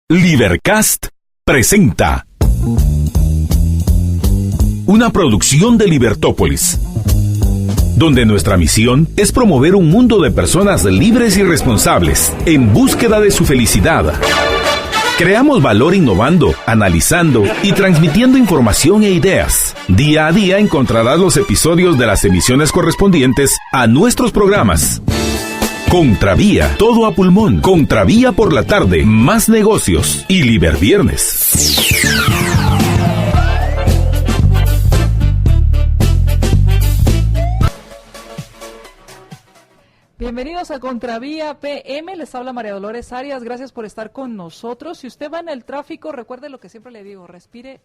Libercast presenta una producción de Libertópolis, donde nuestra misión es promover un mundo de personas libres y responsables en búsqueda de su felicidad. Creamos valor innovando, analizando y transmitiendo información e ideas. Día a día encontrarás los episodios de las emisiones correspondientes a nuestros programas. Contravía, todo a pulmón. Contravía por la tarde, más negocios y Liberviernes. Bienvenidos a Contravía PM, les habla María Dolores Arias, gracias por estar con nosotros. Si usted va en el tráfico, recuerde lo que siempre le digo, respire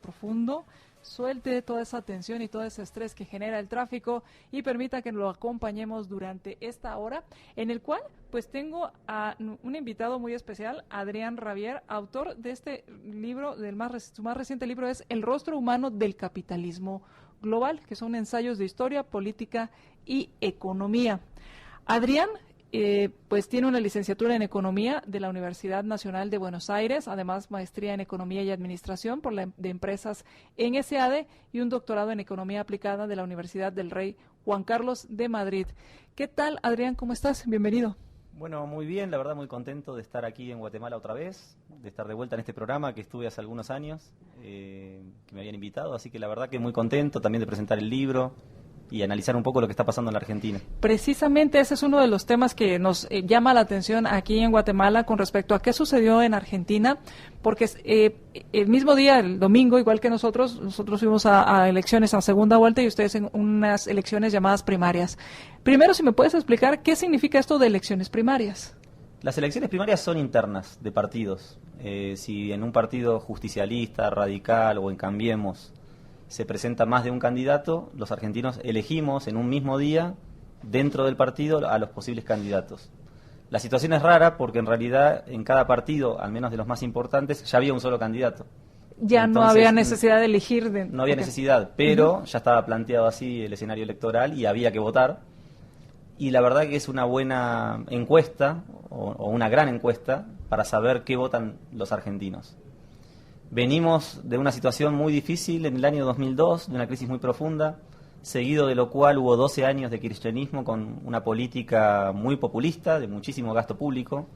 profundo, suelte toda esa tensión y todo ese estrés que genera el tráfico y permita que lo acompañemos durante esta hora, en el cual pues tengo a un invitado muy especial, Adrián Rabier, autor de este libro, su más reciente libro es El rostro humano del capitalismo global, que son ensayos de historia, política y economía. Adrián, pues tiene una licenciatura en Economía de la Universidad Nacional de Buenos Aires, además maestría en Economía y Administración de Empresas en SAD y un doctorado en Economía Aplicada de la Universidad del Rey Juan Carlos de Madrid. ¿Qué tal, Adrián? ¿Cómo estás? Bienvenido. Bueno, muy bien, la verdad muy contento de estar aquí en Guatemala otra vez, de estar de vuelta en este programa que estuve hace algunos años, que me habían invitado, así que la verdad que muy contento también de presentar el libro y analizar un poco lo que está pasando en la Argentina. Precisamente ese es uno de los temas que nos llama la atención aquí en Guatemala con respecto a qué sucedió en Argentina, porque el mismo día, el domingo, igual que nosotros fuimos a elecciones a segunda vuelta y ustedes en unas elecciones llamadas primarias. Primero, si me puedes explicar qué significa esto de elecciones primarias. Las elecciones primarias son internas de partidos. Si en un partido justicialista, radical o en Cambiemos se presenta más de un candidato, los argentinos elegimos en un mismo día dentro del partido a los posibles candidatos. La situación es rara porque en realidad en cada partido, al menos de los más importantes, ya había un solo candidato. Ya entonces, no había necesidad de elegir. No había necesidad, pero ya estaba planteado así el escenario electoral y había que votar. Y la verdad que es una buena encuesta o una gran encuesta para saber qué votan los argentinos. Venimos de una situación muy difícil en el año 2002, de una crisis muy profunda, seguido de lo cual hubo 12 años de kirchnerismo con una política muy populista, de muchísimo gasto público.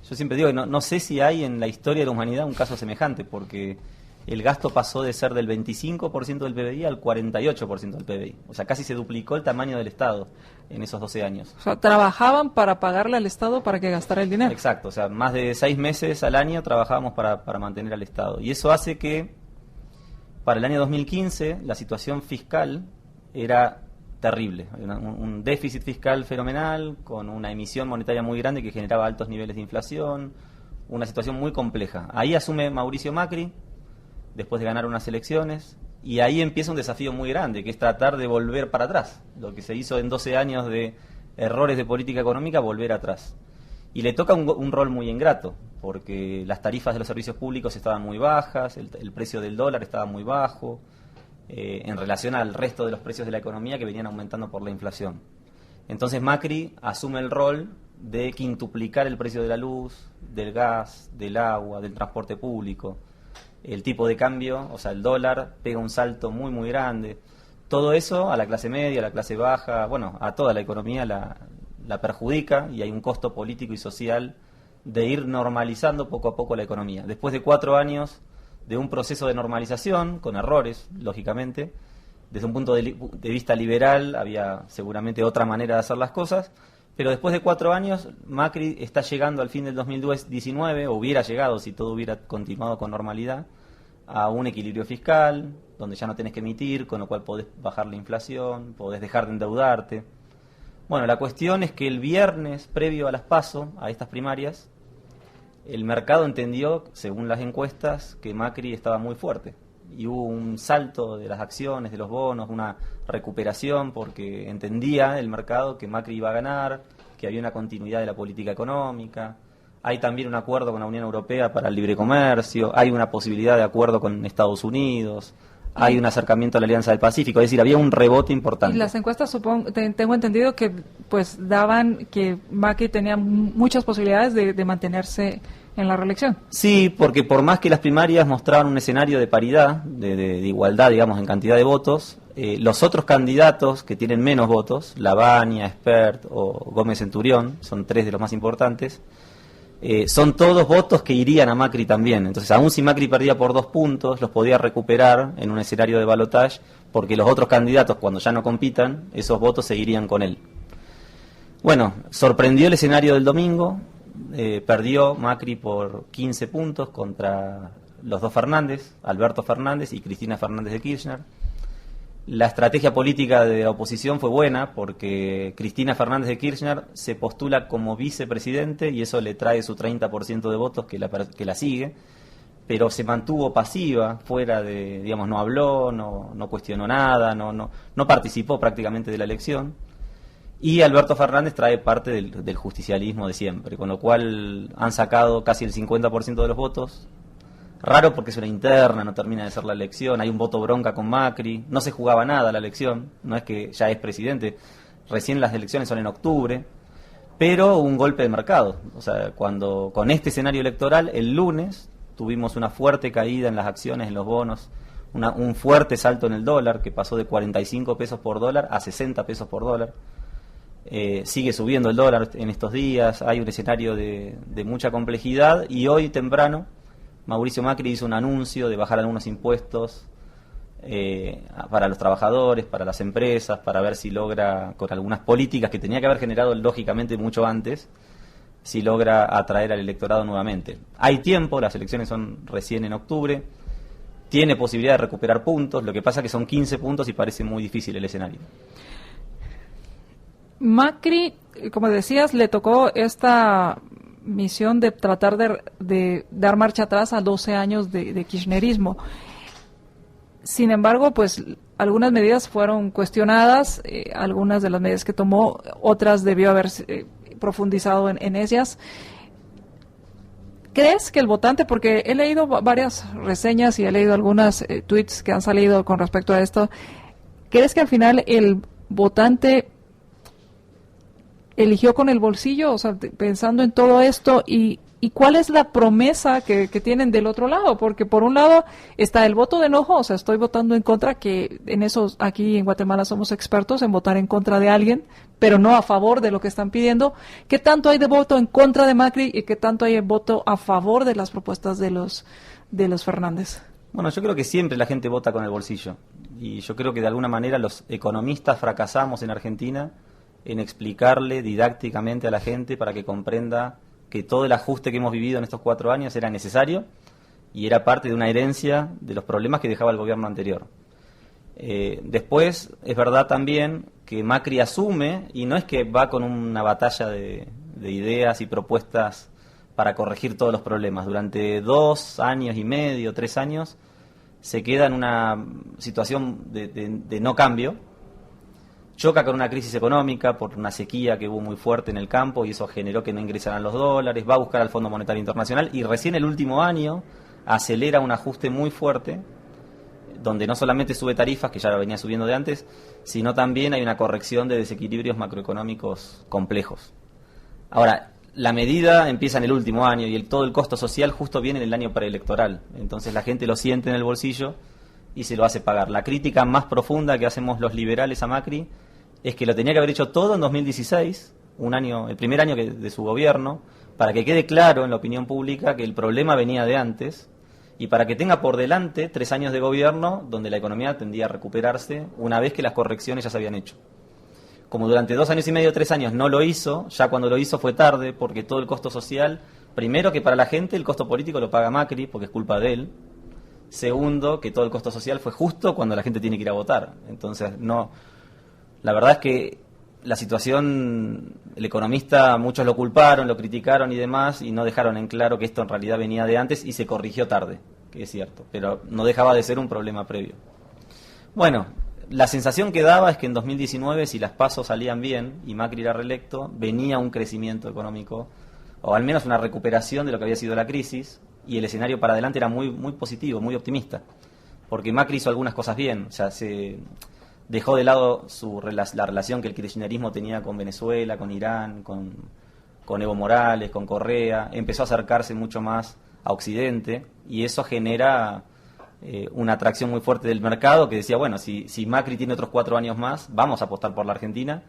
Yo siempre digo que no sé si hay en la historia de la humanidad un caso semejante, porque el gasto pasó de ser del 25% del PBI al 48% del PBI. O sea, casi se duplicó el tamaño del Estado en esos 12 años. O sea, trabajaban para pagarle al Estado para que gastara el dinero. Exacto, o sea, más de 6 meses al año trabajábamos para mantener al Estado. Y eso hace que para el año 2015 la situación fiscal era terrible. Un déficit fiscal fenomenal, con una emisión monetaria muy grande que generaba altos niveles de inflación, una situación muy compleja. Ahí asume Mauricio Macri, después de ganar unas elecciones, y ahí empieza un desafío muy grande, que es tratar de volver para atrás. Lo que se hizo en 12 años de errores de política económica, volver atrás. Y le toca un rol muy ingrato, porque las tarifas de los servicios públicos estaban muy bajas, el precio del dólar estaba muy bajo, en relación al resto de los precios de la economía que venían aumentando por la inflación. Entonces Macri asume el rol de quintuplicar el precio de la luz, del gas, del agua, del transporte público. El tipo de cambio, o sea, el dólar, pega un salto muy, muy grande. Todo eso a la clase media, a la clase baja, bueno, a toda la economía la perjudica y hay un costo político y social de ir normalizando poco a poco la economía. Después de 4 años de un proceso de normalización, con errores, lógicamente, desde un punto de vista liberal había seguramente otra manera de hacer las cosas, pero después de 4 años, Macri está llegando al fin del 2019, o hubiera llegado si todo hubiera continuado con normalidad, a un equilibrio fiscal, donde ya no tenés que emitir, con lo cual podés bajar la inflación, podés dejar de endeudarte. Bueno, la cuestión es que el viernes, previo a las PASO, a estas primarias, el mercado entendió, según las encuestas, que Macri estaba muy fuerte. Y hubo un salto de las acciones, de los bonos, una recuperación, porque entendía el mercado que Macri iba a ganar, que había una continuidad de la política económica. Hay también un acuerdo con la Unión Europea para el libre comercio, hay una posibilidad de acuerdo con Estados Unidos, hay un acercamiento a la Alianza del Pacífico, es decir, había un rebote importante. Y las encuestas, tengo entendido que pues daban que Macri tenía muchas posibilidades de mantenerse en la reelección. Sí, porque por más que las primarias mostraban un escenario de paridad, de igualdad, digamos, en cantidad de votos, los otros candidatos que tienen menos votos, Lavagna, Espert o Gómez Centurión, son 3 de los más importantes, son todos votos que irían a Macri también. Entonces, aún si Macri perdía por 2 puntos, los podía recuperar en un escenario de balotaje, porque los otros candidatos, cuando ya no compitan, esos votos seguirían con él. Bueno, sorprendió el escenario del domingo, perdió Macri por 15 puntos contra los 2 Fernández, Alberto Fernández y Cristina Fernández de Kirchner. La estrategia política de la oposición fue buena porque Cristina Fernández de Kirchner se postula como vicepresidente y eso le trae su 30% de votos que la sigue, pero se mantuvo pasiva, fuera de, digamos, no habló, no cuestionó nada, no participó prácticamente de la elección. Y Alberto Fernández trae parte del justicialismo de siempre, con lo cual han sacado casi el 50% de los votos. Raro porque es una interna, no termina de ser la elección, hay un voto bronca con Macri, no se jugaba nada la elección, no es que ya es presidente, recién las elecciones son en octubre, pero un golpe de mercado. O sea, cuando con este escenario electoral, el lunes tuvimos una fuerte caída en las acciones, en los bonos, un fuerte salto en el dólar, que pasó de 45 pesos por dólar a 60 pesos por dólar. Sigue subiendo el dólar en estos días, hay un escenario de mucha complejidad y hoy temprano Mauricio Macri hizo un anuncio de bajar algunos impuestos para los trabajadores, para las empresas, para ver si logra, con algunas políticas que tenía que haber generado lógicamente mucho antes, si logra atraer al electorado nuevamente. Hay tiempo, las elecciones son recién en octubre, tiene posibilidad de recuperar puntos, lo que pasa que son 15 puntos y parece muy difícil el escenario. Macri, como decías, le tocó esta misión de tratar de dar marcha atrás a 12 años de kirchnerismo. Sin embargo, pues algunas medidas fueron cuestionadas, algunas de las medidas que tomó, otras debió haber profundizado en ellas. ¿Crees que el votante, porque he leído varias reseñas y he leído algunas tweets que han salido con respecto a esto, ¿crees que al final el votante eligió con el bolsillo, o sea, pensando en todo esto, y cuál es la promesa que tienen del otro lado? Porque por un lado está el voto de enojo, o sea, estoy votando en contra, que en eso aquí en Guatemala somos expertos en votar en contra de alguien, pero no a favor de lo que están pidiendo. ¿Qué tanto hay de voto en contra de Macri y qué tanto hay de voto a favor de las propuestas de los Fernández? Bueno, yo creo que siempre la gente vota con el bolsillo, y yo creo que de alguna manera los economistas fracasamos en Argentina en explicarle didácticamente a la gente para que comprenda que todo el ajuste que hemos vivido en estos 4 años era necesario y era parte de una herencia de los problemas que dejaba el gobierno anterior. Después, es verdad también que Macri asume, y no es que va con una batalla de ideas y propuestas para corregir todos los problemas. Durante 2 años y medio, 3 años, se queda en una situación de no cambio. Choca con una crisis económica por una sequía que hubo muy fuerte en el campo y eso generó que no ingresaran los dólares, va a buscar al Fondo Monetario Internacional y recién el último año acelera un ajuste muy fuerte donde no solamente sube tarifas, que ya lo venía subiendo de antes, sino también hay una corrección de desequilibrios macroeconómicos complejos. Ahora, la medida empieza en el último año y todo el costo social justo viene en el año preelectoral, entonces la gente lo siente en el bolsillo y se lo hace pagar. La crítica más profunda que hacemos los liberales a Macri es que lo tenía que haber hecho todo en 2016, el primer año de su gobierno, para que quede claro en la opinión pública que el problema venía de antes y para que tenga por delante 3 años de gobierno donde la economía tendía a recuperarse una vez que las correcciones ya se habían hecho. Como durante 2 años y medio, 3 años no lo hizo, ya cuando lo hizo fue tarde porque todo el costo social, primero que para la gente el costo político lo paga Macri porque es culpa de él. Segundo, que todo el costo social fue justo cuando la gente tiene que ir a votar. Entonces, no. La verdad es que la situación, el economista, muchos lo culparon, lo criticaron y demás, y no dejaron en claro que esto en realidad venía de antes y se corrigió tarde, que es cierto, pero no dejaba de ser un problema previo. Bueno, la sensación que daba es que en 2019, si las PASO salían bien y Macri era reelecto, venía un crecimiento económico, o al menos una recuperación de lo que había sido la crisis, y el escenario para adelante era muy, muy positivo, muy optimista, porque Macri hizo algunas cosas bien, o sea, se dejó de lado la relación que el kirchnerismo tenía con Venezuela, con Irán, con con Evo Morales, con Correa, empezó a acercarse mucho más a Occidente, y eso genera una atracción muy fuerte del mercado que decía, bueno, si Macri tiene otros 4 años más, vamos a apostar por la Argentina,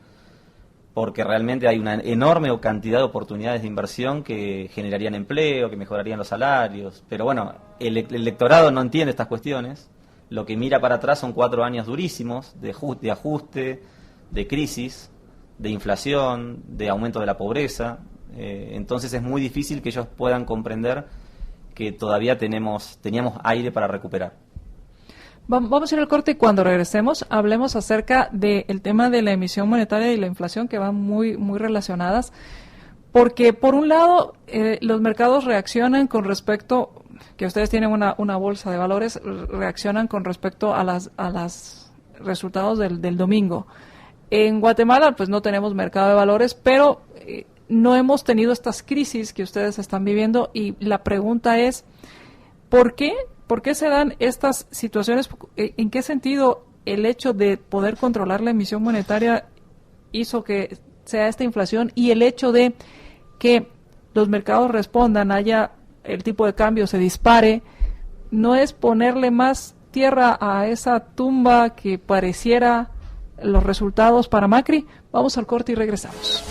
porque realmente hay una enorme cantidad de oportunidades de inversión que generarían empleo, que mejorarían los salarios. Pero bueno, el electorado no entiende estas cuestiones. Lo que mira para atrás son 4 años durísimos de ajuste, de crisis, de inflación, de aumento de la pobreza. Entonces es muy difícil que ellos puedan comprender que todavía teníamos aire para recuperar. Vamos a ir al corte y cuando regresemos hablemos acerca del tema de la emisión monetaria y la inflación, que van muy, muy relacionadas, porque por un lado los mercados reaccionan con respecto, que ustedes tienen una bolsa de valores, reaccionan con respecto a las resultados del domingo. En Guatemala pues no tenemos mercado de valores, pero no hemos tenido estas crisis que ustedes están viviendo, y la pregunta es, ¿por qué? ¿Por qué se dan estas situaciones? ¿En qué sentido el hecho de poder controlar la emisión monetaria hizo que sea esta inflación, y el hecho de que los mercados respondan, haya el tipo de cambio se dispare, no es ponerle más tierra a esa tumba que pareciera los resultados para Macri? Vamos al corte y regresamos.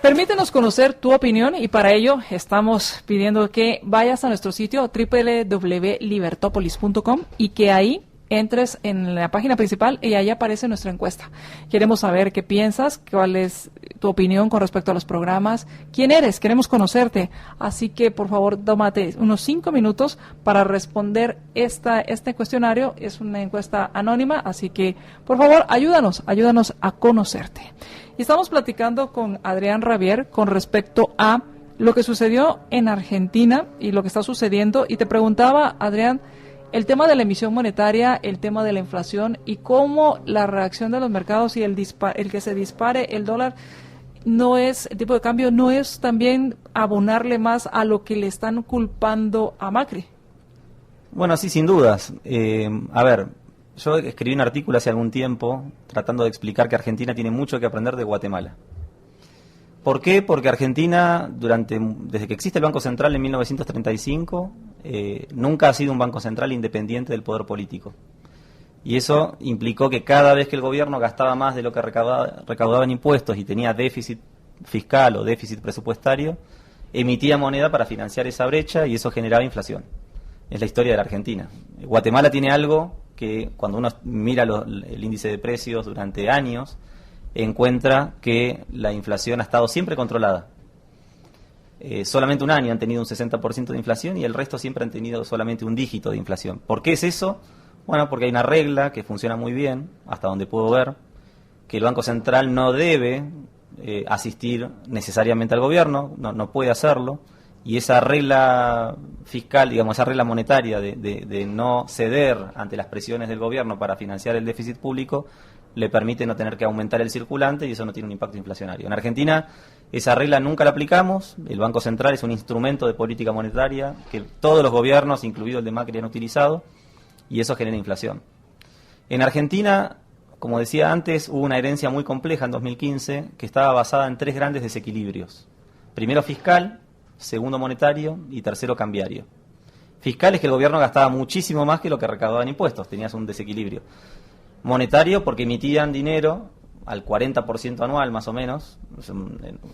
Permítenos conocer tu opinión, y para ello estamos pidiendo que vayas a nuestro sitio www.libertopolis.com y que ahí entres en la página principal y ahí aparece nuestra encuesta. Queremos saber qué piensas, cuál es tu opinión con respecto a los programas, quién eres, queremos conocerte. Así que por favor tómate unos 5 minutos para responder este cuestionario. Es una encuesta anónima, así que por favor ayúdanos a conocerte. Y estamos platicando con Adrián Rabier con respecto a lo que sucedió en Argentina y lo que está sucediendo. Y te preguntaba, Adrián, el tema de la emisión monetaria, el tema de la inflación y cómo la reacción de los mercados y el que se dispare el dólar no es, el tipo de cambio no es también abonarle más a lo que le están culpando a Macri. Bueno, sí, sin dudas. A ver, yo escribí un artículo hace algún tiempo tratando de explicar que Argentina tiene mucho que aprender de Guatemala. ¿Por qué? Porque Argentina, desde que existe el Banco Central en 1935, nunca ha sido un Banco Central independiente del poder político. Y eso implicó que cada vez que el gobierno gastaba más de lo que recaudaba en impuestos y tenía déficit fiscal o déficit presupuestario, emitía moneda para financiar esa brecha, y eso generaba inflación. Es la historia de la Argentina. Guatemala tiene algo que cuando uno mira el índice de precios durante años, encuentra que la inflación ha estado siempre controlada. Solamente un año han tenido un 60% de inflación y el resto siempre han tenido solamente un dígito de inflación. ¿Por qué es eso? Bueno, porque hay una regla que funciona muy bien, hasta donde puedo ver, que el Banco Central no debe asistir necesariamente al gobierno, no puede hacerlo, y esa regla fiscal, digamos, esa regla monetaria de no ceder ante las presiones del gobierno para financiar el déficit público, le permite no tener que aumentar el circulante, y eso no tiene un impacto inflacionario. En Argentina esa regla nunca la aplicamos. El Banco Central es un instrumento de política monetaria que todos los gobiernos, incluido el de Macri, han utilizado, y eso genera inflación. En Argentina, como decía antes, hubo una herencia muy compleja en 2015 que estaba basada en 3 grandes desequilibrios. Primero fiscal, segundo monetario y tercero cambiario. Fiscal es que el gobierno gastaba muchísimo más que lo que recaudaba en impuestos, tenías un desequilibrio. Monetario porque emitían dinero al 40% anual más o menos,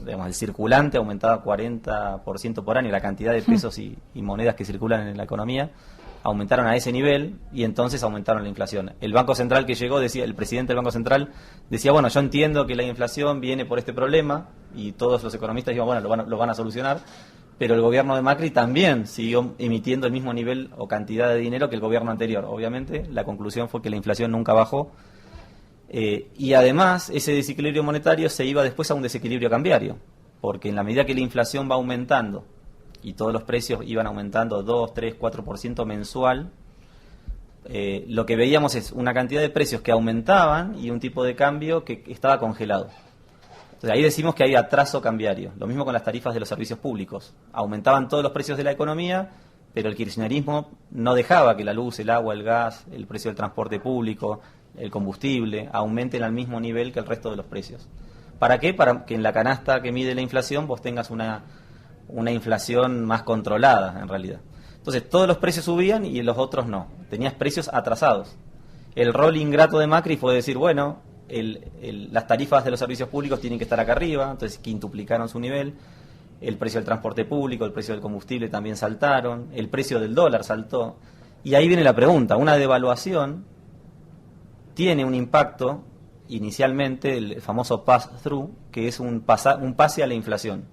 digamos, el circulante aumentaba 40% por año, la cantidad de pesos y monedas que circulan en la economía aumentaron a ese nivel, y entonces aumentaron la inflación. El Banco Central que llegó, el presidente del Banco Central decía, bueno, yo entiendo que la inflación viene por este problema, y todos los economistas dijeron, bueno, lo van a solucionar, pero el gobierno de Macri también siguió emitiendo el mismo nivel o cantidad de dinero que el gobierno anterior. Obviamente, la conclusión fue que la inflación nunca bajó, y además ese desequilibrio monetario se iba después a un desequilibrio cambiario, porque en la medida que la inflación va aumentando y todos los precios iban aumentando 2, 3, 4% mensual, lo que veíamos es una cantidad de precios que aumentaban y un tipo de cambio que estaba congelado. Entonces ahí decimos que hay atraso cambiario. Lo mismo con las tarifas de los servicios públicos. Aumentaban todos los precios de la economía, pero el kirchnerismo no dejaba que la luz, el agua, el gas, el precio del transporte público, el combustible, aumenten al mismo nivel que el resto de los precios. ¿Para qué? Para que en la canasta que mide la inflación vos tengas una inflación más controlada, en realidad. Entonces, todos los precios subían y los otros no. Tenías precios atrasados. El rol ingrato de Macri fue decir, bueno, las tarifas de los servicios públicos tienen que estar acá arriba, entonces quintuplicaron su nivel. El precio del transporte público, el precio del combustible también saltaron, el precio del dólar saltó. Y ahí viene la pregunta, una devaluación tiene un impacto, inicialmente, el famoso pass-through, que es un pase a la inflación.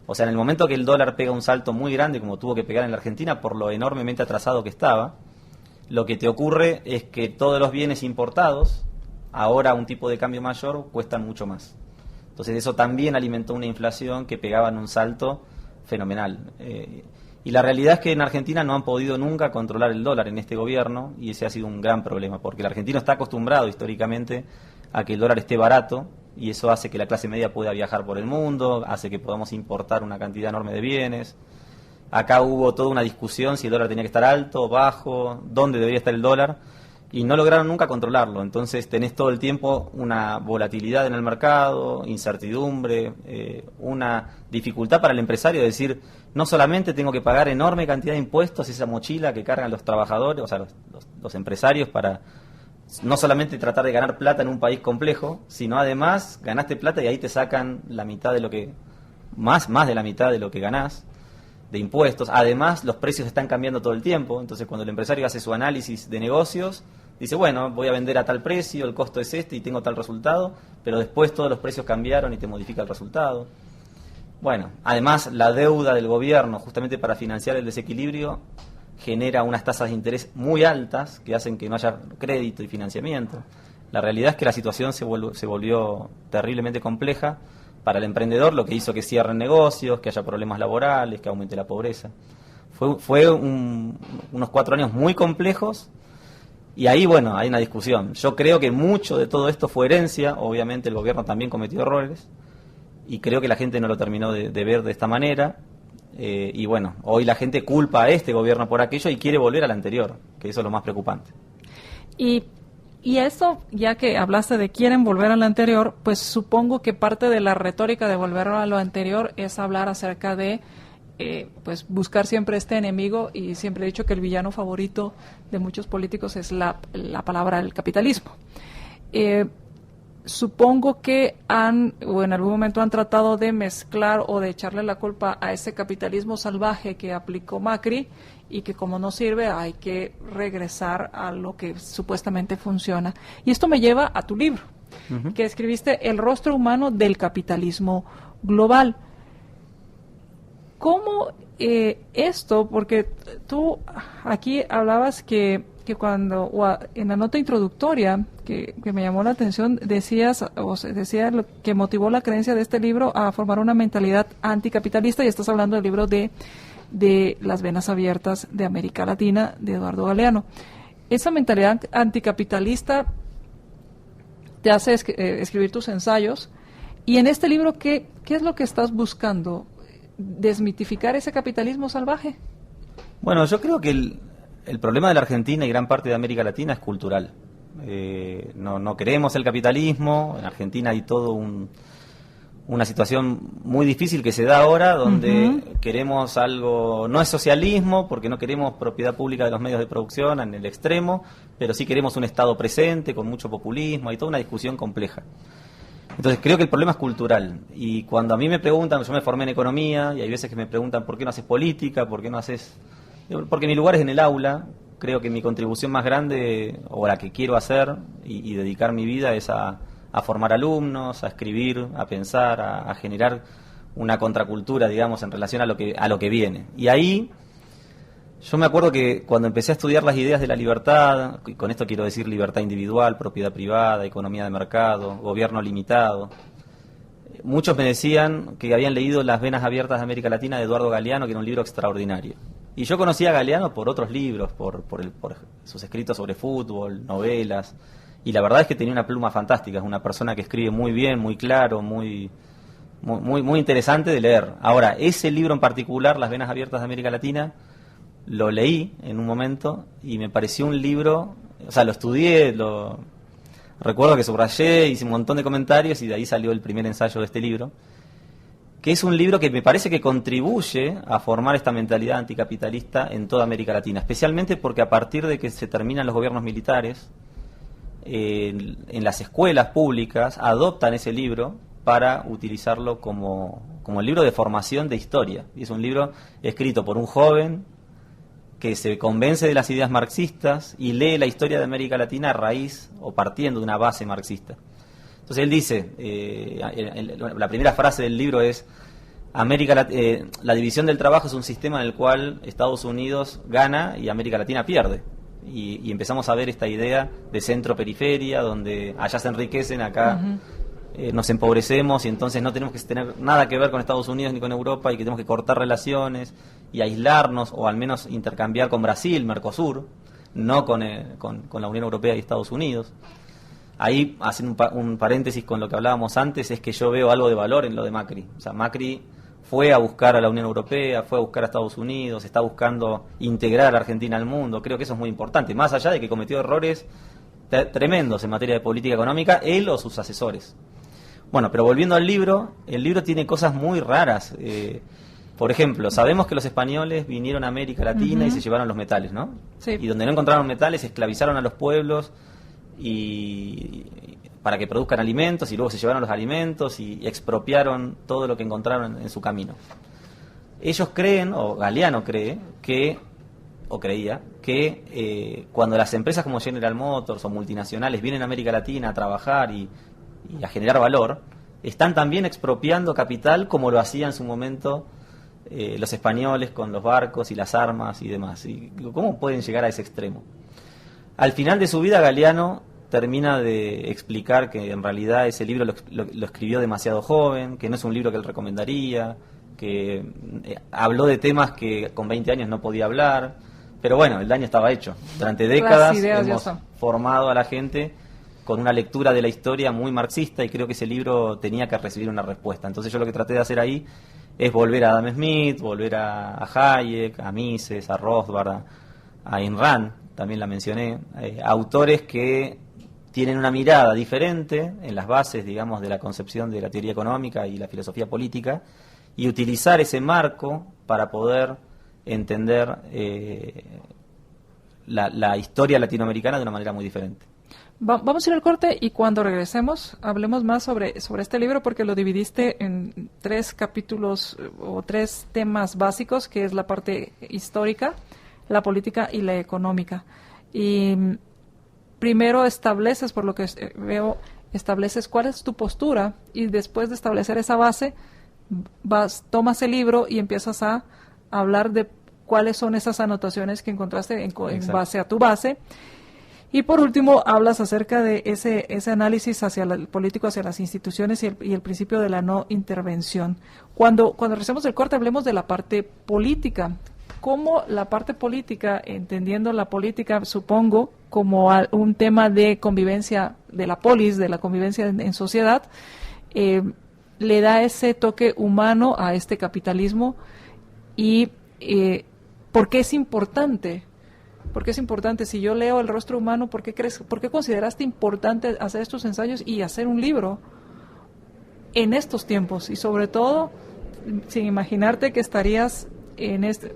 O sea, en el momento que el dólar pega un salto muy grande, como tuvo que pegar en la Argentina, por lo enormemente atrasado que estaba, lo que te ocurre es que todos los bienes importados, ahora a un tipo de cambio mayor, cuestan mucho más. Entonces eso también alimentó una inflación que pegaba en un salto fenomenal. Y la realidad es que en Argentina no han podido nunca controlar el dólar en este gobierno, y ese ha sido un gran problema, porque el argentino está acostumbrado históricamente a que el dólar esté barato, y eso hace que la clase media pueda viajar por el mundo, hace que podamos importar una cantidad enorme de bienes. Acá hubo toda una discusión si el dólar tenía que estar alto, bajo, dónde debería estar el dólar, y no lograron nunca controlarlo. Entonces tenés todo el tiempo una volatilidad en el mercado, incertidumbre, una dificultad para el empresario de decir, no solamente tengo que pagar enorme cantidad de impuestos, esa mochila que cargan los trabajadores, o sea, los empresarios, para no solamente tratar de ganar plata en un país complejo, sino además ganaste plata y ahí te sacan la mitad de lo que, más de la mitad de lo que ganás de impuestos. Además, los precios están cambiando todo el tiempo, entonces cuando el empresario hace su análisis de negocios, dice, bueno, voy a vender a tal precio, el costo es este y tengo tal resultado, pero después todos los precios cambiaron y te modifica el resultado. Bueno, además la deuda del gobierno, justamente para financiar el desequilibrio, genera unas tasas de interés muy altas que hacen que no haya crédito y financiamiento. La realidad es que la situación se volvió terriblemente compleja para el emprendedor, lo que hizo que cierren negocios, que haya problemas laborales, que aumente la pobreza. Fue unos 4 años muy complejos, y ahí, bueno, hay una discusión. Yo creo que mucho de todo esto fue herencia, obviamente el gobierno también cometió errores, y creo que la gente no lo terminó de ver de esta manera, y bueno, hoy la gente culpa a este gobierno por aquello y quiere volver al anterior, que eso es lo más preocupante. Y eso, ya que hablaste de quieren volver a lo anterior, pues supongo que parte de la retórica de volver a lo anterior es hablar acerca de pues buscar siempre este enemigo, y siempre he dicho que el villano favorito de muchos políticos es la palabra el capitalismo. Supongo que o en algún momento han tratado de mezclar o de echarle la culpa a ese capitalismo salvaje que aplicó Macri, y que como no sirve hay que regresar a lo que supuestamente funciona. Y esto me lleva a tu libro, que escribiste, El rostro humano del capitalismo global. ¿Cómo esto? Porque tú aquí hablabas que cuando, en la nota introductoria, que me llamó la atención, decía lo que motivó la creencia de este libro a formar una mentalidad anticapitalista, y estás hablando del libro de Las venas abiertas de América Latina, de Eduardo Galeano. Esa mentalidad anticapitalista te hace escribir tus ensayos, y en este libro, ¿qué es lo que estás buscando? ¿Desmitificar ese capitalismo salvaje? Bueno, yo creo que el problema de la Argentina y gran parte de América Latina es cultural. No queremos el capitalismo. En Argentina hay todo una situación muy difícil que se da ahora, donde queremos algo, no es socialismo, porque no queremos propiedad pública de los medios de producción en el extremo, pero sí queremos un Estado presente, con mucho populismo, hay toda una discusión compleja. Entonces creo que el problema es cultural, y cuando a mí me preguntan, yo me formé en economía, y hay veces que me preguntan ¿por qué no haces política? ¿Por qué no haces...? Porque mi lugar es en el aula. Creo que mi contribución más grande, o la que quiero hacer y dedicar mi vida, es a formar alumnos, a escribir, a pensar, a generar una contracultura, digamos, en relación a lo que viene. Y ahí yo me acuerdo que cuando empecé a estudiar las ideas de la libertad, y con esto quiero decir libertad individual, propiedad privada, economía de mercado, gobierno limitado, muchos me decían que habían leído Las venas abiertas de América Latina de Eduardo Galeano, que era un libro extraordinario. Y yo conocí a Galeano por otros libros, por sus escritos sobre fútbol, novelas, y la verdad es que tenía una pluma fantástica, es una persona que escribe muy bien, muy claro, muy interesante de leer. Ahora, ese libro en particular, Las venas abiertas de América Latina, lo leí en un momento y me pareció un libro, o sea, lo estudié, recuerdo que subrayé, hice un montón de comentarios y de ahí salió el primer ensayo de este libro, que es un libro que me parece que contribuye a formar esta mentalidad anticapitalista en toda América Latina, especialmente porque a partir de que se terminan los gobiernos militares, en las escuelas públicas adoptan ese libro para utilizarlo como el libro de formación de historia. Y es un libro escrito por un joven que se convence de las ideas marxistas y lee la historia de América Latina a raíz o partiendo de una base marxista. Entonces él dice, la primera frase del libro es, la división del trabajo es un sistema en el cual Estados Unidos gana y América Latina pierde. Y empezamos a ver esta idea de centro-periferia, donde allá se enriquecen, acá nos empobrecemos, y entonces no tenemos que tener nada que ver con Estados Unidos ni con Europa, y que tenemos que cortar relaciones y aislarnos, o al menos intercambiar con Brasil, Mercosur, no con la Unión Europea y Estados Unidos. Ahí, haciendo un paréntesis con lo que hablábamos antes, es que yo veo algo de valor en lo de Macri. O sea, Macri fue a buscar a la Unión Europea, fue a buscar a Estados Unidos, está buscando integrar a la Argentina al mundo. Creo que eso es muy importante, más allá de que cometió errores tremendos en materia de política económica, él o sus asesores. Bueno, pero volviendo al libro, el libro tiene cosas muy raras. Por ejemplo, sabemos que los españoles vinieron a América Latina y se llevaron los metales, ¿no? Sí. Y donde no encontraron metales, esclavizaron a los pueblos y para que produzcan alimentos, y luego se llevaron los alimentos y expropiaron todo lo que encontraron en su camino. Ellos creen, o Galeano cree, creía que cuando las empresas como General Motors o multinacionales vienen a América Latina a trabajar y a generar valor, están también expropiando capital como lo hacían en su momento los españoles con los barcos y las armas y demás. ¿Y cómo pueden llegar a ese extremo? Al final de su vida, Galeano termina de explicar que en realidad ese libro lo escribió demasiado joven, que no es un libro que él recomendaría, que habló de temas que con 20 años no podía hablar, pero bueno, el daño estaba hecho. Durante décadas hemos formado a la gente con una lectura de la historia muy marxista, y creo que ese libro tenía que recibir una respuesta. Entonces yo lo que traté de hacer ahí es volver a Adam Smith, volver a Hayek, a Mises, a Rothbard, a Ayn Rand, también la mencioné, autores que tienen una mirada diferente en las bases, digamos, de la concepción de la teoría económica y la filosofía política, y utilizar ese marco para poder entender la historia latinoamericana de una manera muy diferente. Vamos a ir al corte, y cuando regresemos hablemos más sobre este libro, porque lo dividiste en 3 capítulos o 3 temas básicos, que es la parte histórica, la política y la económica. Y primero estableces, por lo que veo, cuál es tu postura, y después de establecer esa base, tomas el libro y empiezas a hablar de cuáles son esas anotaciones que encontraste en base a tu base. Y por último, hablas acerca de ese análisis hacia el político, hacia las instituciones y el principio de la no intervención. Cuando regresemos del corte, hablemos de la parte política. ¿Cómo la parte política, entendiendo la política, supongo, como un tema de convivencia de la polis, de la convivencia en sociedad, le da ese toque humano a este capitalismo? Y ¿por qué es importante? Porque es importante, si yo leo el rostro humano, ¿por qué consideraste importante hacer estos ensayos y hacer un libro en estos tiempos? Y sobre todo, sin imaginarte que estarías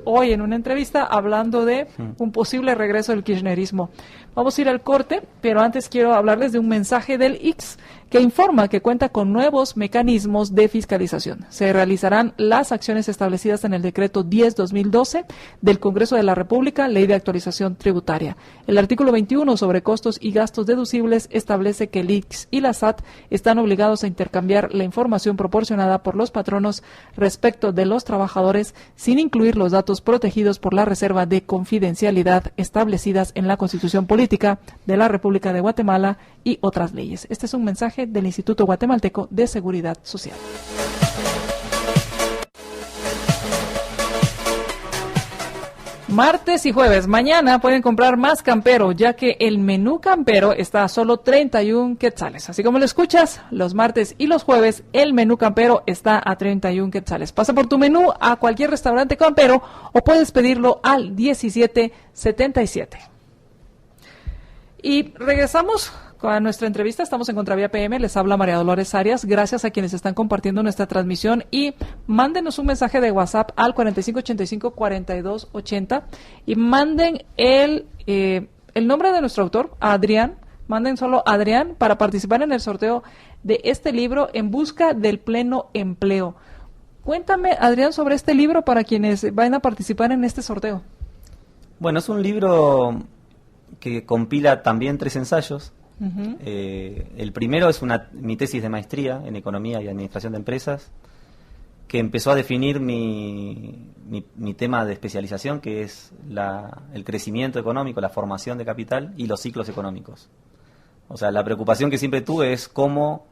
hoy en una entrevista hablando de un posible regreso del kirchnerismo. Vamos a ir al corte, pero antes quiero hablarles de un mensaje del ICS que informa que cuenta con nuevos mecanismos de fiscalización. Se realizarán las acciones establecidas en el decreto 10/2012 del Congreso de la República, Ley de Actualización Tributaria. El artículo 21 sobre costos y gastos deducibles establece que el ICS y la SAT están obligados a intercambiar la información proporcionada por los patronos respecto de los trabajadores, sin incluir los datos protegidos por la reserva de confidencialidad establecidas en la Constitución Política de la República de Guatemala y otras leyes. Este es un mensaje del Instituto Guatemalteco de Seguridad Social. Martes y jueves, mañana pueden comprar más campero, ya que el menú campero está a solo 31 quetzales. Así como lo escuchas, los martes y los jueves, el menú campero está a 31 quetzales. Pasa por tu menú a cualquier restaurante campero o puedes pedirlo al 1777. Y regresamos Con nuestra entrevista estamos en Contravía PM, les habla María Dolores Arias, gracias a quienes están compartiendo nuestra transmisión y mándenos un mensaje de WhatsApp al 4585-4280 y manden el nombre de nuestro autor, Adrián, manden solo Adrián para participar en el sorteo de este libro En busca del pleno empleo. Cuéntame, Adrián, sobre este libro para quienes vayan a participar en este sorteo. Bueno, es un libro que compila también 3 ensayos. Uh-huh. El primero es mi tesis de maestría en Economía y Administración de Empresas, que empezó a definir mi tema de especialización, que es el crecimiento económico, la formación de capital y los ciclos económicos. O sea, la preocupación que siempre tuve es cómo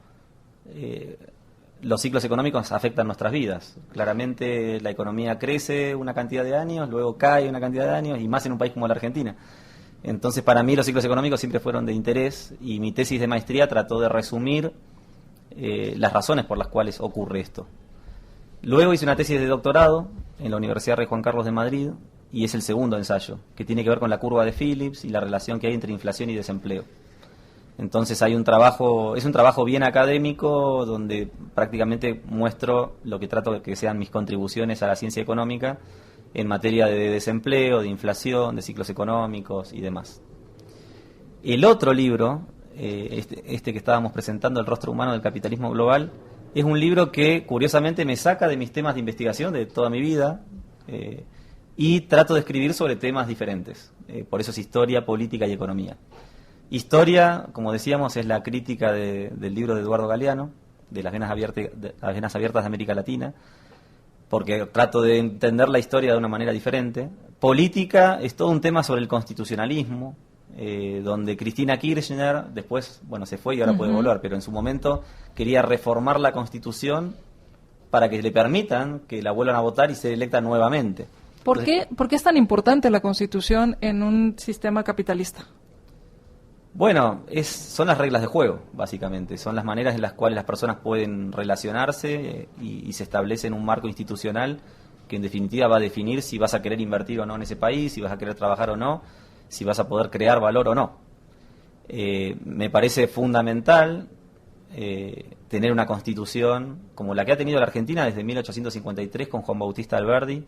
los ciclos económicos afectan nuestras vidas. Claramente la economía crece una cantidad de años, luego cae una cantidad de años, y más en un país como la Argentina. Entonces, para mí los ciclos económicos siempre fueron de interés, y mi tesis de maestría trató de resumir las razones por las cuales ocurre esto. Luego hice una tesis de doctorado en la Universidad Rey Juan Carlos de Madrid, y es el segundo ensayo, que tiene que ver con la curva de Phillips y la relación que hay entre inflación y desempleo. Entonces es un trabajo bien académico, donde prácticamente muestro lo que trato de que sean mis contribuciones a la ciencia económica en materia de desempleo, de inflación, de ciclos económicos y demás. El otro libro, este que estábamos presentando, El rostro humano del capitalismo global, es un libro que curiosamente me saca de mis temas de investigación de toda mi vida, y trato de escribir sobre temas diferentes. Por eso es historia, política y economía. Historia, como decíamos, es la crítica del libro de Eduardo Galeano, de las venas abiertas de América Latina, porque trato de entender la historia de una manera diferente. Política es todo un tema sobre el constitucionalismo, donde Cristina Kirchner después, se fue y ahora puede volver, pero en su momento quería reformar la Constitución para que le permitan que la vuelvan a votar y se electa nuevamente. ¿Por qué es tan importante la Constitución en un sistema capitalista? Bueno, son las reglas de juego, básicamente. Son las maneras en las cuales las personas pueden relacionarse, y se establece en un marco institucional que en definitiva va a definir si vas a querer invertir o no en ese país, si vas a querer trabajar o no, si vas a poder crear valor o no. Me parece fundamental tener una constitución como la que ha tenido la Argentina desde 1853 con Juan Bautista Alberdi,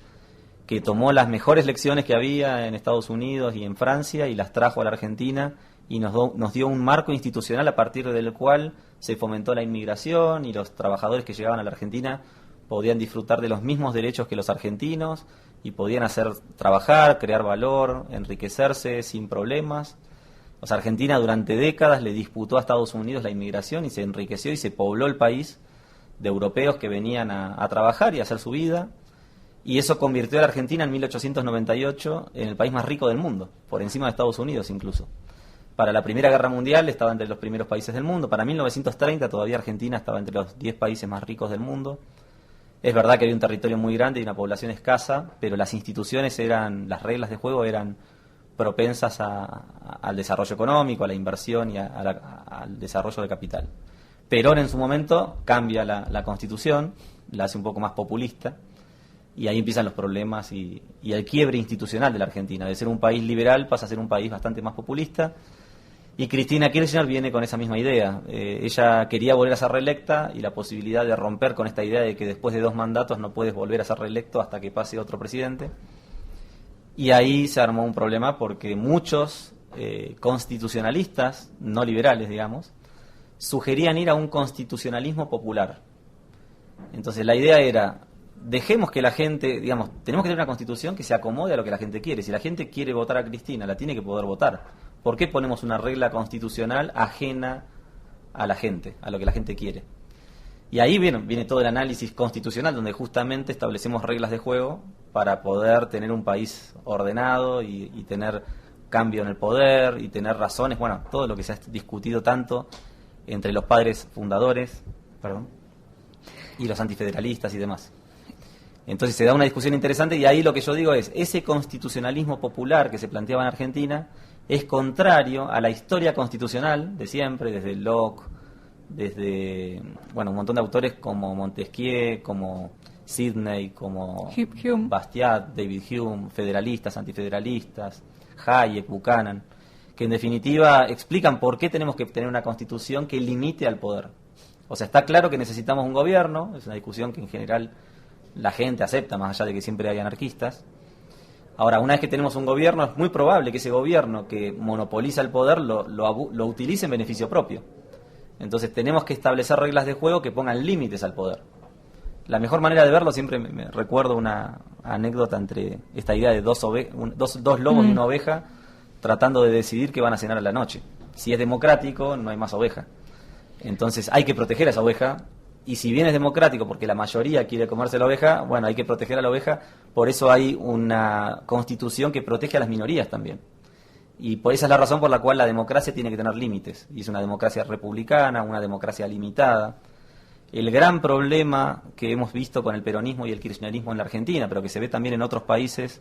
que tomó las mejores lecciones que había en Estados Unidos y en Francia y las trajo a la Argentina, y nos dio un marco institucional a partir del cual se fomentó la inmigración, y los trabajadores que llegaban a la Argentina podían disfrutar de los mismos derechos que los argentinos y podían trabajar, crear valor, enriquecerse sin problemas. O sea, Argentina durante décadas le disputó a Estados Unidos la inmigración y se enriqueció y se pobló el país de europeos que venían a trabajar y a hacer su vida. Y eso convirtió a la Argentina en 1898 en el país más rico del mundo, por encima de Estados Unidos incluso. Para la Primera Guerra Mundial estaba entre los primeros países del mundo. Para 1930 todavía Argentina estaba entre los 10 países más ricos del mundo. Es verdad que había un territorio muy grande y una población escasa, pero las instituciones las reglas de juego eran propensas al desarrollo económico, a la inversión y al desarrollo de capital. Perón en su momento cambia la Constitución, la hace un poco más populista, y ahí empiezan los problemas y el quiebre institucional de la Argentina. De ser un país liberal pasa a ser un país bastante más populista. Y Cristina Kirchner viene con esa misma idea. Ella quería volver a ser reelecta, y la posibilidad de romper con esta idea de que después de 2 mandatos no puedes volver a ser reelecto hasta que pase otro presidente. Y ahí se armó un problema porque muchos constitucionalistas, no liberales, digamos, sugerían ir a un constitucionalismo popular. Entonces la idea era: dejemos que la gente, tenemos que tener una constitución que se acomode a lo que la gente quiere. Si la gente quiere votar a Cristina, la tiene que poder votar. ¿Por qué ponemos una regla constitucional ajena a la gente, a lo que la gente quiere? Y ahí viene todo el análisis constitucional, donde justamente establecemos reglas de juego para poder tener un país ordenado y tener cambio en el poder y tener razones, todo lo que se ha discutido tanto entre los padres fundadores, y los antifederalistas y demás. Entonces se da una discusión interesante, y ahí lo que yo digo es: ese constitucionalismo popular que se planteaba en Argentina es contrario a la historia constitucional de siempre, desde Locke, desde un montón de autores como Montesquieu, como Sidney, como Bastiat, David Hume, federalistas, antifederalistas, Hayek, Buchanan, que en definitiva explican por qué tenemos que tener una constitución que limite al poder. O sea, está claro que necesitamos un gobierno, es una discusión que en general la gente acepta, más allá de que siempre hay anarquistas. Ahora, una vez que tenemos un gobierno, es muy probable que ese gobierno que monopoliza el poder lo utilice en beneficio propio. Entonces tenemos que establecer reglas de juego que pongan límites al poder. La mejor manera de verlo, siempre me recuerdo una anécdota entre esta idea de dos lobos y una oveja tratando de decidir qué van a cenar a la noche. Si es democrático, no hay más oveja. Entonces hay que proteger a esa oveja, y si bien es democrático porque la mayoría quiere comerse la oveja, bueno, hay que proteger a la oveja, por eso hay una constitución que protege a las minorías también. Y por esa es la razón por la cual la democracia tiene que tener límites, y es una democracia republicana, una democracia limitada. El gran problema que hemos visto con el peronismo y el kirchnerismo en la Argentina, pero que se ve también en otros países,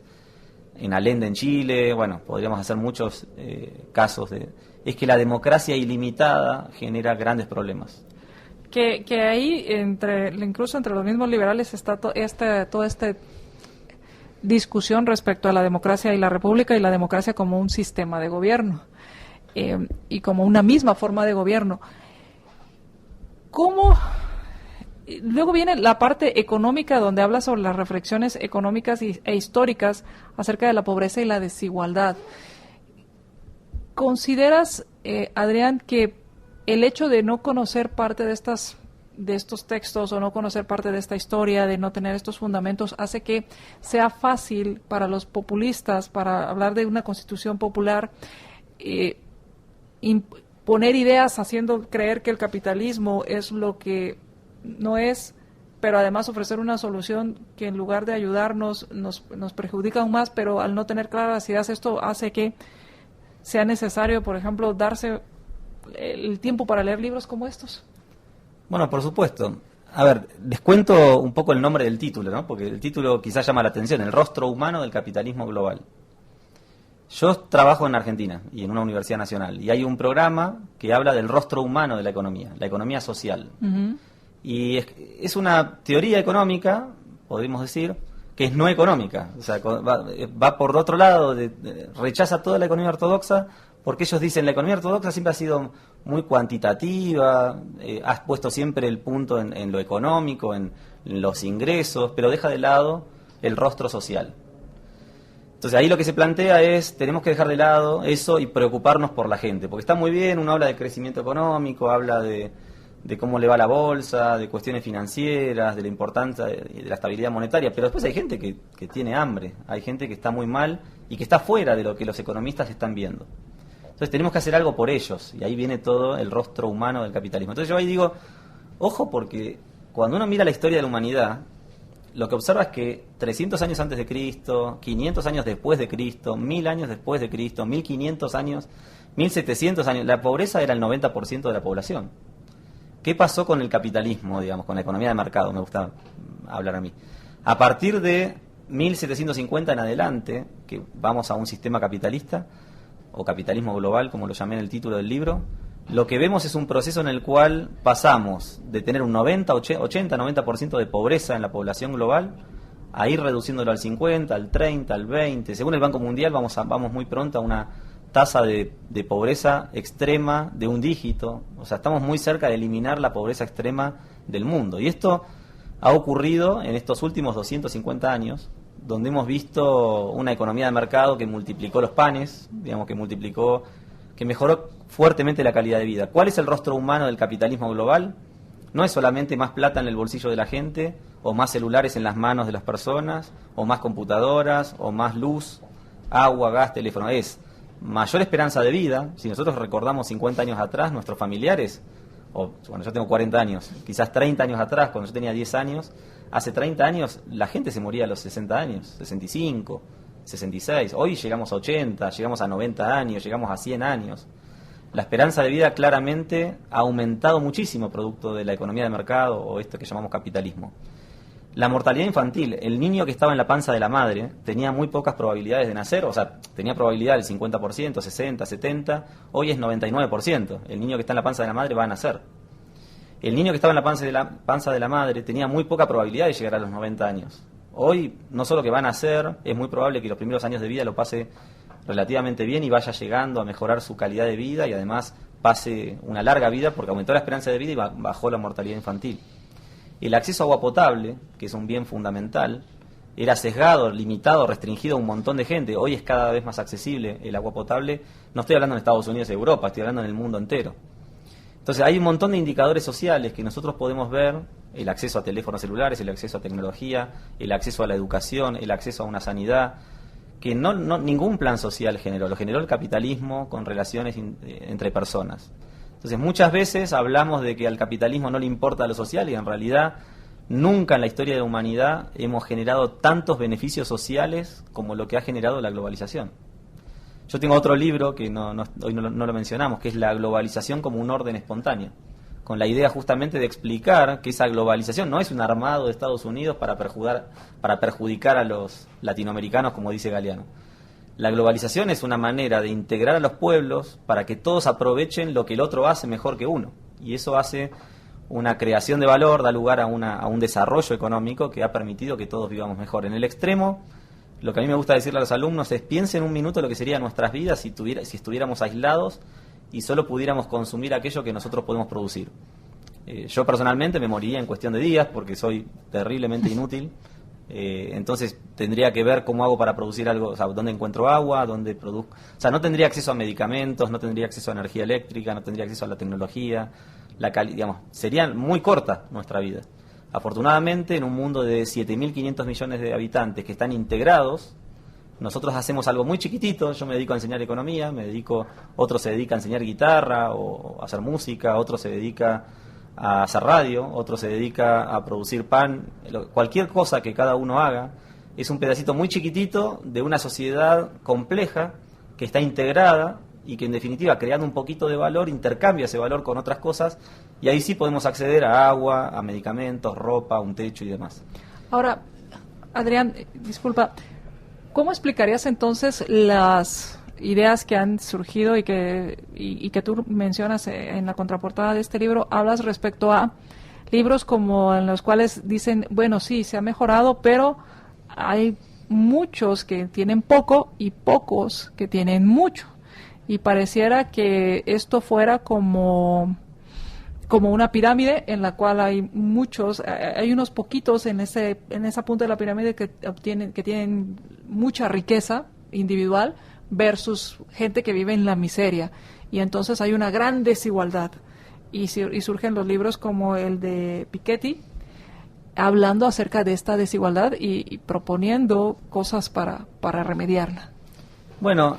en Allende en Chile, bueno, podríamos hacer muchos casos, es que la democracia ilimitada genera grandes problemas. Que ahí, incluso entre los mismos liberales, está toda esta discusión respecto a la democracia y la república, y la democracia como un sistema de gobierno y como una misma forma de gobierno. ¿Cómo? Luego viene la parte económica, donde habla sobre las reflexiones económicas e históricas acerca de la pobreza y la desigualdad. ¿Consideras, Adrián, que el hecho de no conocer parte de estos textos, o no conocer parte de esta historia, de no tener estos fundamentos, hace que sea fácil para los populistas, para hablar de una constitución popular, poner ideas haciendo creer que el capitalismo es lo que no es, pero además ofrecer una solución que en lugar de ayudarnos nos perjudica aún más? Pero al no tener claras las ideas, esto hace que sea necesario, por ejemplo, darse el tiempo para leer libros como estos. Bueno, por supuesto. A ver, les cuento un poco el nombre del título, ¿no? Porque el título quizás llama la atención: El rostro humano del capitalismo global. Yo trabajo en Argentina y en una universidad nacional, y hay un programa que habla del rostro humano de la economía social. Uh-huh. Y es una teoría económica, podríamos decir, que es no económica. O sea, va por otro lado, rechaza toda la economía ortodoxa, porque ellos dicen la economía ortodoxa siempre ha sido muy cuantitativa, has puesto siempre el punto en lo económico, en los ingresos, pero deja de lado el rostro social. Entonces ahí lo que se plantea es, tenemos que dejar de lado eso y preocuparnos por la gente, porque está muy bien, uno habla de crecimiento económico, habla de cómo le va la bolsa, de cuestiones financieras, de la importancia de la estabilidad monetaria, pero después hay gente que tiene hambre, hay gente que está muy mal y que está fuera de lo que los economistas están viendo. Entonces tenemos que hacer algo por ellos, y ahí viene todo el rostro humano del capitalismo. Entonces yo ahí digo, ojo, porque cuando uno mira la historia de la humanidad, lo que observa es que 300 años antes de Cristo, 500 años después de Cristo, 1000 años después de Cristo, 1500 años, 1700 años, la pobreza era el 90% de la población. ¿Qué pasó con el capitalismo, digamos, con la economía de mercado? Me gusta hablar a mí. A partir de 1750 en adelante, que vamos a un sistema capitalista, o capitalismo global, como lo llamé en el título del libro, lo que vemos es un proceso en el cual pasamos de tener un 80-90% de pobreza en la población global a ir reduciéndolo al 50, al 30, al 20. Según el Banco Mundial vamos muy pronto a una tasa de pobreza extrema de un dígito. O sea, estamos muy cerca de eliminar la pobreza extrema del mundo. Y esto ha ocurrido en estos últimos 250 años, donde hemos visto una economía de mercado que multiplicó los panes, digamos, que mejoró fuertemente la calidad de vida. ¿Cuál es el rostro humano del capitalismo global? No es solamente más plata en el bolsillo de la gente, o más celulares en las manos de las personas, o más computadoras, o más luz, agua, gas, teléfono. Es mayor esperanza de vida. Si nosotros recordamos 50 años atrás, nuestros familiares, bueno, yo tengo 40 años, quizás 30 años atrás, cuando yo tenía 10 años, hace 30 años la gente se moría a los 60 años, 65, 66. Hoy llegamos a 80, llegamos a 90 años, llegamos a 100 años. La esperanza de vida claramente ha aumentado muchísimo producto de la economía de mercado, o esto que llamamos capitalismo. La mortalidad infantil, el niño que estaba en la panza de la madre tenía muy pocas probabilidades de nacer, o sea, tenía probabilidad del 50%, 60, 70, hoy es 99%. El niño que está en la panza de la madre va a nacer. El niño que estaba en la panza de la madre tenía muy poca probabilidad de llegar a los 90 años. Hoy, no solo que va a nacer, es muy probable que los primeros años de vida lo pase relativamente bien y vaya llegando a mejorar su calidad de vida y además pase una larga vida porque aumentó la esperanza de vida y bajó la mortalidad infantil. El acceso a agua potable, que es un bien fundamental, era sesgado, limitado, restringido a un montón de gente. Hoy es cada vez más accesible el agua potable. No estoy hablando en Estados Unidos y Europa, estoy hablando en el mundo entero. Entonces hay un montón de indicadores sociales que nosotros podemos ver: el acceso a teléfonos celulares, el acceso a tecnología, el acceso a la educación, el acceso a una sanidad, que ningún plan social generó, lo generó el capitalismo con relaciones entre personas. Entonces muchas veces hablamos de que al capitalismo no le importa lo social y en realidad nunca en la historia de la humanidad hemos generado tantos beneficios sociales como lo que ha generado la globalización. Yo tengo otro libro que hoy no lo mencionamos, que es La globalización como un orden espontáneo, con la idea justamente de explicar que esa globalización no es un armado de Estados Unidos para perjudicar a los latinoamericanos, como dice Galeano. La globalización es una manera de integrar a los pueblos para que todos aprovechen lo que el otro hace mejor que uno. Y eso hace una creación de valor, da lugar a un desarrollo económico que ha permitido que todos vivamos mejor. En el extremo, lo que a mí me gusta decirle a los alumnos es: piensen un minuto lo que serían nuestras vidas si estuviéramos aislados y solo pudiéramos consumir aquello que nosotros podemos producir. Yo personalmente me moriría en cuestión de días porque soy terriblemente inútil. Entonces tendría que ver cómo hago para producir algo, o sea, dónde encuentro agua, dónde produzco. O sea, no tendría acceso a medicamentos, no tendría acceso a energía eléctrica, no tendría acceso a la tecnología. Sería muy corta nuestra vida. Afortunadamente, en un mundo de 7.500 millones de habitantes que están integrados, nosotros hacemos algo muy chiquitito. Yo me dedico a enseñar economía, otro se dedica a enseñar guitarra o a hacer música, otro se dedica a hacer radio, otro se dedica a producir pan. Cualquier cosa que cada uno haga es un pedacito muy chiquitito de una sociedad compleja que está integrada y que en definitiva, creando un poquito de valor, intercambia ese valor con otras cosas y ahí sí podemos acceder a agua, a medicamentos, ropa, un techo y demás. Ahora, Adrián, disculpa, ¿cómo explicarías entonces las ideas que han surgido y que tú mencionas en la contraportada de este libro? Hablas respecto a libros como en los cuales dicen, bueno, sí, se ha mejorado, pero hay muchos que tienen poco y pocos que tienen mucho. Y pareciera que esto fuera como una pirámide en la cual hay unos poquitos en esa punta de la pirámide que tienen mucha riqueza individual versus gente que vive en la miseria. Y entonces hay una gran desigualdad. Y surgen los libros como el de Piketty, hablando acerca de esta desigualdad y proponiendo cosas para remediarla. Bueno,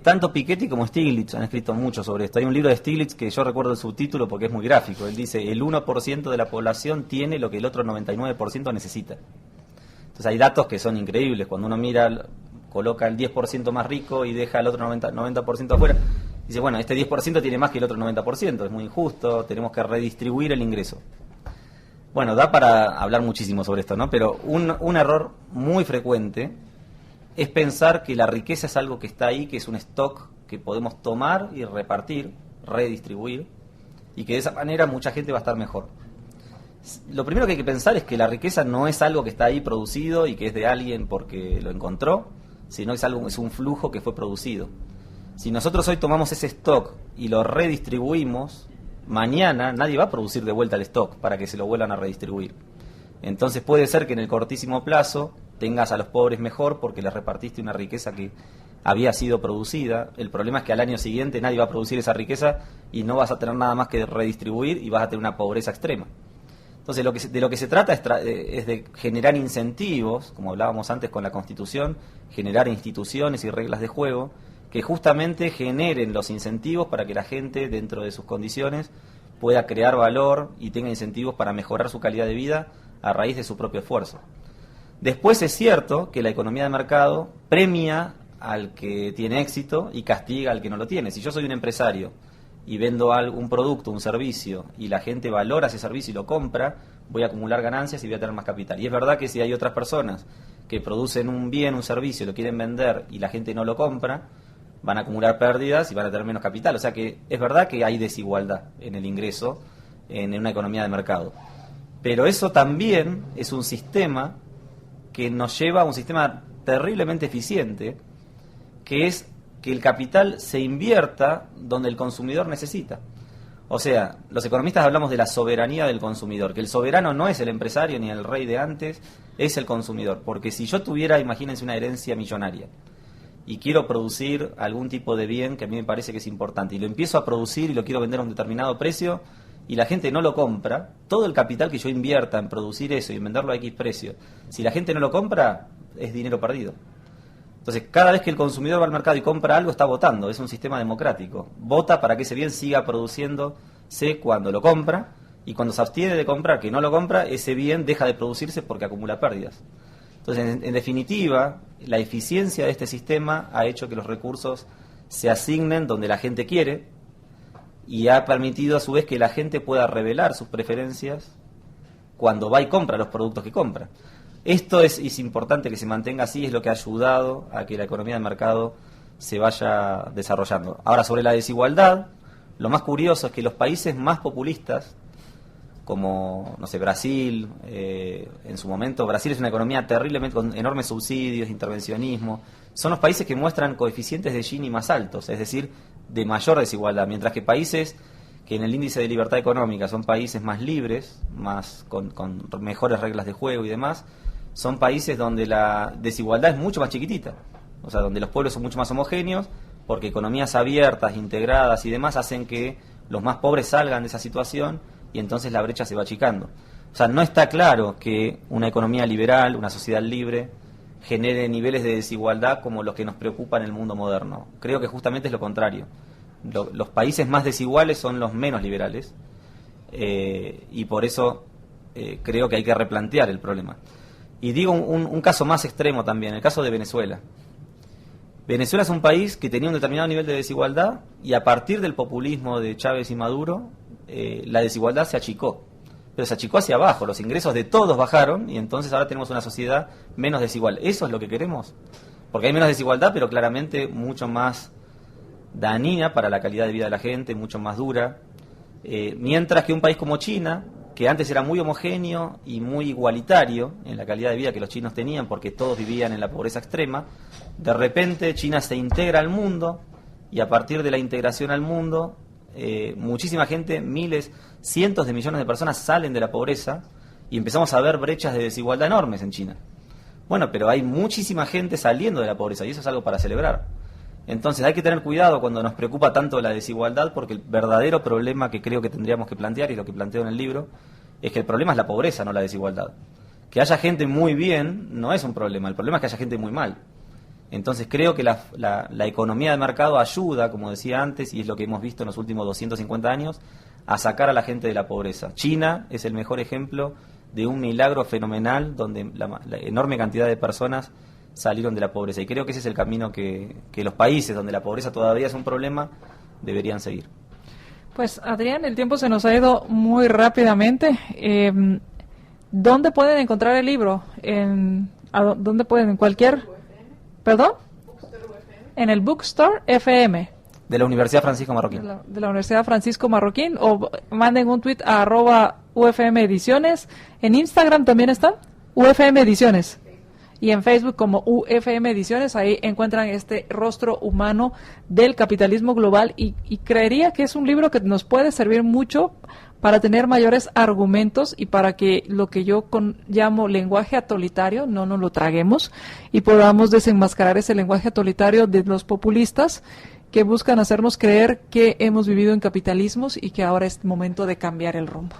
tanto Piketty como Stiglitz han escrito mucho sobre esto. Hay un libro de Stiglitz que yo recuerdo el subtítulo porque es muy gráfico. Él dice: el 1% de la población tiene lo que el otro 99% necesita. Entonces hay datos que son increíbles. Cuando uno mira, coloca el 10% más rico y deja el otro 90% afuera, dice, bueno, este 10% tiene más que el otro 90%, es muy injusto, tenemos que redistribuir el ingreso. Bueno, da para hablar muchísimo sobre esto, ¿no? Pero un error muy frecuente es pensar que la riqueza es algo que está ahí, que es un stock que podemos tomar y repartir, redistribuir, y que de esa manera mucha gente va a estar mejor. Lo primero que hay que pensar es que la riqueza no es algo que está ahí producido y que es de alguien porque lo encontró, sino es un flujo que fue producido. Si nosotros hoy tomamos ese stock y lo redistribuimos, mañana nadie va a producir de vuelta el stock para que se lo vuelvan a redistribuir. Entonces puede ser que en el cortísimo plazo tengas a los pobres mejor porque les repartiste una riqueza que había sido producida. El problema es que al año siguiente nadie va a producir esa riqueza y no vas a tener nada más que redistribuir y vas a tener una pobreza extrema. Entonces de lo que se trata es de generar incentivos, como hablábamos antes con la Constitución, generar instituciones y reglas de juego que justamente generen los incentivos para que la gente, dentro de sus condiciones, pueda crear valor y tenga incentivos para mejorar su calidad de vida a raíz de su propio esfuerzo. Después es cierto que la economía de mercado premia al que tiene éxito y castiga al que no lo tiene. Si yo soy un empresario y vendo un producto, un servicio, y la gente valora ese servicio y lo compra, voy a acumular ganancias y voy a tener más capital. Y es verdad que si hay otras personas que producen un bien, un servicio, lo quieren vender y la gente no lo compra, van a acumular pérdidas y van a tener menos capital. O sea que es verdad que hay desigualdad en el ingreso en una economía de mercado. Pero eso también es un sistema que nos lleva a un sistema terriblemente eficiente, que es que el capital se invierta donde el consumidor necesita. O sea, los economistas hablamos de la soberanía del consumidor, que el soberano no es el empresario ni el rey de antes, es el consumidor. Porque si yo tuviera, imagínense, una herencia millonaria y quiero producir algún tipo de bien que a mí me parece que es importante, y lo empiezo a producir y lo quiero vender a un determinado precio, y la gente no lo compra, todo el capital que yo invierta en producir eso y en venderlo a X precio, si la gente no lo compra, es dinero perdido. Entonces, cada vez que el consumidor va al mercado y compra algo, está votando. Es un sistema democrático. Vota para que ese bien siga produciéndose cuando lo compra, y cuando se abstiene de comprar, que no lo compra, ese bien deja de producirse porque acumula pérdidas. Entonces, en definitiva, la eficiencia de este sistema ha hecho que los recursos se asignen donde la gente quiere, y ha permitido a su vez que la gente pueda revelar sus preferencias cuando va y compra los productos que compra. Esto es importante que se mantenga así, es lo que ha ayudado a que la economía de mercado se vaya desarrollando. Ahora, sobre la desigualdad, lo más curioso es que los países más populistas, como, no sé, Brasil, en su momento, Brasil es una economía terriblemente con enormes subsidios, intervencionismo, son los países que muestran coeficientes de Gini más altos, es decir, de mayor desigualdad, mientras que países que en el índice de libertad económica son países más libres, más con mejores reglas de juego y demás, son países donde la desigualdad es mucho más chiquitita, o sea, donde los pueblos son mucho más homogéneos, porque economías abiertas, integradas y demás hacen que los más pobres salgan de esa situación y entonces la brecha se va achicando. O sea, no está claro que una economía liberal, una sociedad libre, genere niveles de desigualdad como los que nos preocupan en el mundo moderno. Creo que justamente es lo contrario. Los países más desiguales son los menos liberales, y por eso creo que hay que replantear el problema. Y digo un caso más extremo también, el caso de Venezuela. Venezuela es un país que tenía un determinado nivel de desigualdad, y a partir del populismo de Chávez y Maduro, la desigualdad se achicó. Pero se achicó hacia abajo, los ingresos de todos bajaron, y entonces ahora tenemos una sociedad menos desigual. ¿Eso es lo que queremos? Porque hay menos desigualdad, pero claramente mucho más dañina para la calidad de vida de la gente, mucho más dura. Mientras que un país como China, que antes era muy homogéneo y muy igualitario en la calidad de vida que los chinos tenían, porque todos vivían en la pobreza extrema, de repente China se integra al mundo, y a partir de la integración al mundo, muchísima gente, miles, cientos de millones de personas salen de la pobreza, y empezamos a ver brechas de desigualdad enormes en China. Bueno, pero hay muchísima gente saliendo de la pobreza, y eso es algo para celebrar. Entonces hay que tener cuidado cuando nos preocupa tanto la desigualdad, porque el verdadero problema que creo que tendríamos que plantear, y lo que planteo en el libro, es que el problema es la pobreza, no la desigualdad. Que haya gente muy bien no es un problema, el problema es que haya gente muy mal. Entonces creo que la economía de mercado ayuda, como decía antes, y es lo que hemos visto en los últimos 250 años, a sacar a la gente de la pobreza. China es el mejor ejemplo de un milagro fenomenal donde la enorme cantidad de personas salieron de la pobreza. Y creo que ese es el camino que los países donde la pobreza todavía es un problema deberían seguir. Pues Adrián, el tiempo se nos ha ido muy rápidamente. ¿Dónde pueden encontrar el libro? ¿Dónde pueden? ¿En cualquier? ¿Perdón? En el Bookstore FM. De la Universidad Francisco Marroquín. De la Universidad Francisco Marroquín, o manden un tweet a @UFM Ediciones. En Instagram también está UFM Ediciones. Y en Facebook como UFM Ediciones, ahí encuentran este rostro humano del capitalismo global, y creería que es un libro que nos puede servir mucho para tener mayores argumentos y para que lo que yo llamo lenguaje autoritario no nos lo traguemos y podamos desenmascarar ese lenguaje autoritario de los populistas que buscan hacernos creer que hemos vivido en capitalismos y que ahora es momento de cambiar el rumbo.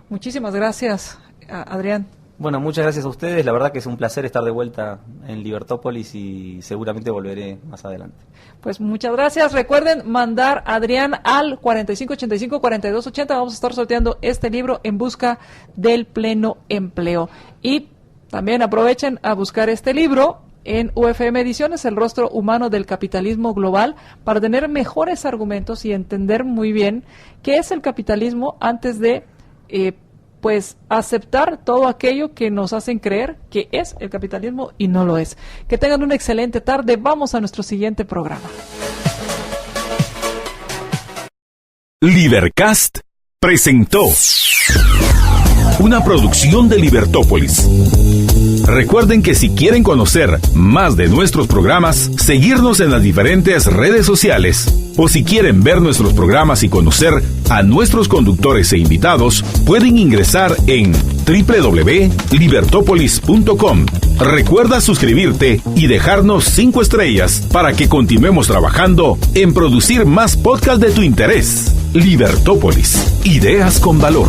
Muchísimas gracias, Adrián. Bueno, muchas gracias a ustedes. La verdad que es un placer estar de vuelta en Libertópolis y seguramente volveré más adelante. Pues muchas gracias. Recuerden mandar a Adrián al 4585-4280. Vamos a estar sorteando este libro En Busca del Pleno Empleo. Y también aprovechen a buscar este libro en UFM Ediciones, El Rostro Humano del Capitalismo Global, para tener mejores argumentos y entender muy bien qué es el capitalismo antes de pues aceptar todo aquello que nos hacen creer que es el capitalismo y no lo es. Que tengan una excelente tarde. Vamos a nuestro siguiente programa. Libercast presentó una producción de Libertópolis. Recuerden que si quieren conocer más de nuestros programas, seguirnos en las diferentes redes sociales, o si quieren ver nuestros programas y conocer a nuestros conductores e invitados, pueden ingresar en www.libertopolis.com. Recuerda suscribirte y dejarnos 5 estrellas para que continuemos trabajando en producir más podcasts de tu interés. Libertópolis, ideas con valor.